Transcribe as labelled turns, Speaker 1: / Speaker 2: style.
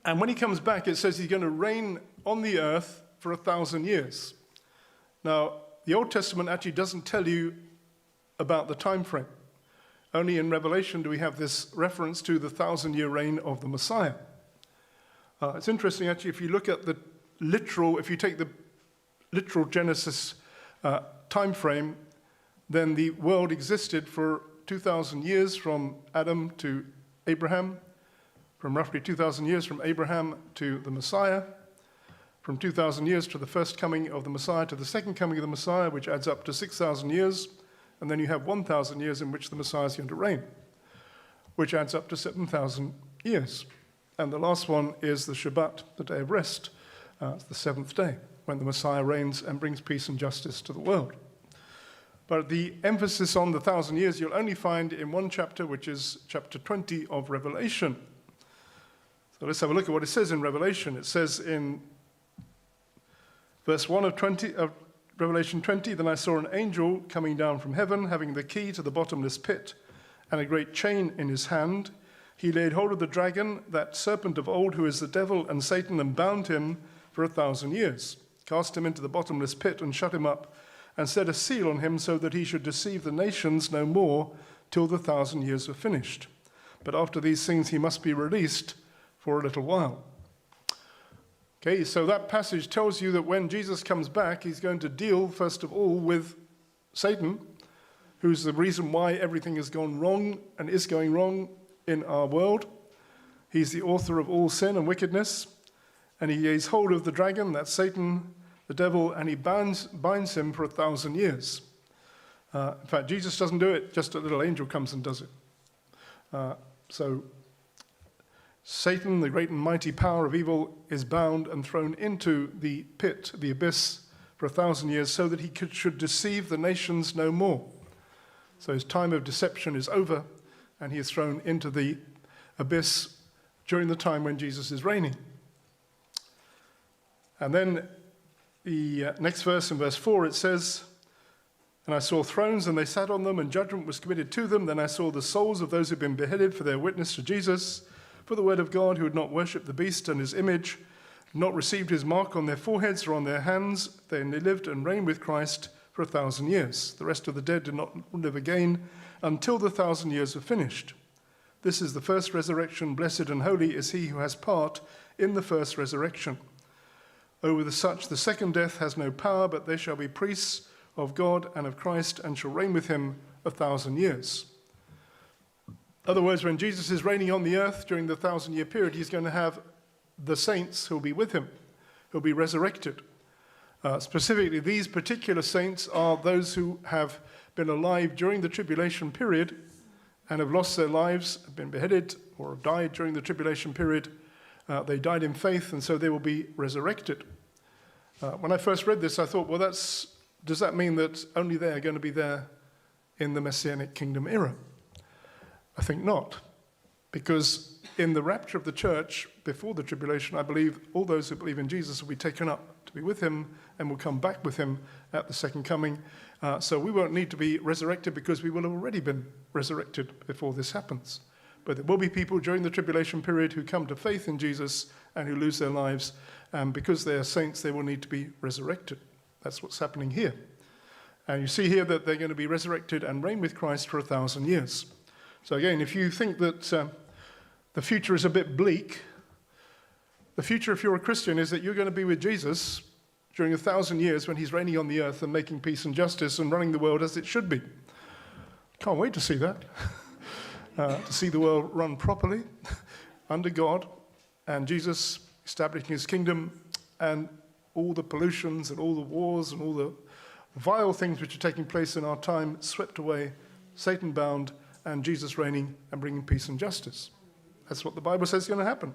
Speaker 1: And when he comes back, it says he's going to reign on the earth for 1,000 years. Now, the Old Testament actually doesn't tell you about the time frame. Only in Revelation do we have this reference to the 1,000-year reign of the Messiah. It's interesting, actually, if you look at the literal, if you take the literal Genesis time frame, then the world existed for 2,000 years from Adam to Abraham, from roughly 2,000 years from Abraham to the Messiah, from 2,000 years to the first coming of the Messiah to the second coming of the Messiah, which adds up to 6,000 years, and then you have 1,000 years in which the Messiah is going to reign, which adds up to 7,000 years. And the last one is the Shabbat, the day of rest. It's the seventh day, when the Messiah reigns and brings peace and justice to the world. But the emphasis on the 1,000 years you'll only find in one chapter, which is chapter 20 of Revelation. So let's have a look at what it says in Revelation. It says in verse 1 of Revelation 20, "Then I saw an angel coming down from heaven, having the key to the bottomless pit, and a great chain in his hand. He laid hold of the dragon, that serpent of old, who is the devil and Satan, and bound him for 1,000 years, cast him into the bottomless pit and shut him up, and set a seal on him so that he should deceive the nations no more till the 1,000 years were finished. But after these things he must be released for a little while." Okay, so that passage tells you that when Jesus comes back, he's going to deal, first of all, with Satan, who's the reason why everything has gone wrong and is going wrong in our world. He's the author of all sin and wickedness, and he lays hold of the dragon, that's Satan, the devil, and he binds him for 1,000 years. In fact, Jesus doesn't do it, just a little angel comes and does it. So Satan, the great and mighty power of evil, is bound and thrown into the pit, the abyss, for 1,000 years, so that he should deceive the nations no more. So his time of deception is over, and he is thrown into the abyss during the time when Jesus is reigning. And then the next verse, in verse 4, it says, "And I saw thrones, and they sat on them, and judgment was committed to them. Then I saw the souls of those who had been beheaded for their witness to Jesus, for the word of God, who had not worshipped the beast and his image, not received his mark on their foreheads or on their hands. Then they lived and reigned with Christ for 1,000 years. The rest of the dead did not live again until the 1,000 years were finished. This is the first resurrection. Blessed and holy is he who has part in the first resurrection. Over such the second death has no power, but they shall be priests of God and of Christ, and shall reign with him 1,000 years." In other words, when Jesus is reigning on the earth during the 1,000-year period, he's going to have the saints who'll be with him, who'll be resurrected. Specifically, these particular saints are those who have been alive during the tribulation period and have lost their lives, have been beheaded, or have died during the tribulation period. They died in faith, and so they will be resurrected. When I first read this, I thought, well, does that mean that only they are going to be there in the Messianic kingdom era? I think not, because in the rapture of the church, before the tribulation, I believe all those who believe in Jesus will be taken up to be with him and will come back with him at the second coming. So we won't need to be resurrected because we will have already been resurrected before this happens. But there will be people during the tribulation period who come to faith in Jesus and who lose their lives. And because they are saints, they will need to be resurrected. That's what's happening here. And you see here that they're going to be resurrected and reign with Christ for 1,000 years. So again, if you think that the future is a bit bleak, the future, if you're a Christian, is that you're going to be with Jesus during 1,000 years when he's reigning on the earth and making peace and justice and running the world as it should be. Can't wait to see that. To see the world run properly under God and Jesus establishing his kingdom, and all the pollutions and all the wars and all the vile things which are taking place in our time swept away, Satan bound, and Jesus reigning and bringing peace and justice. That's what the Bible says is going to happen.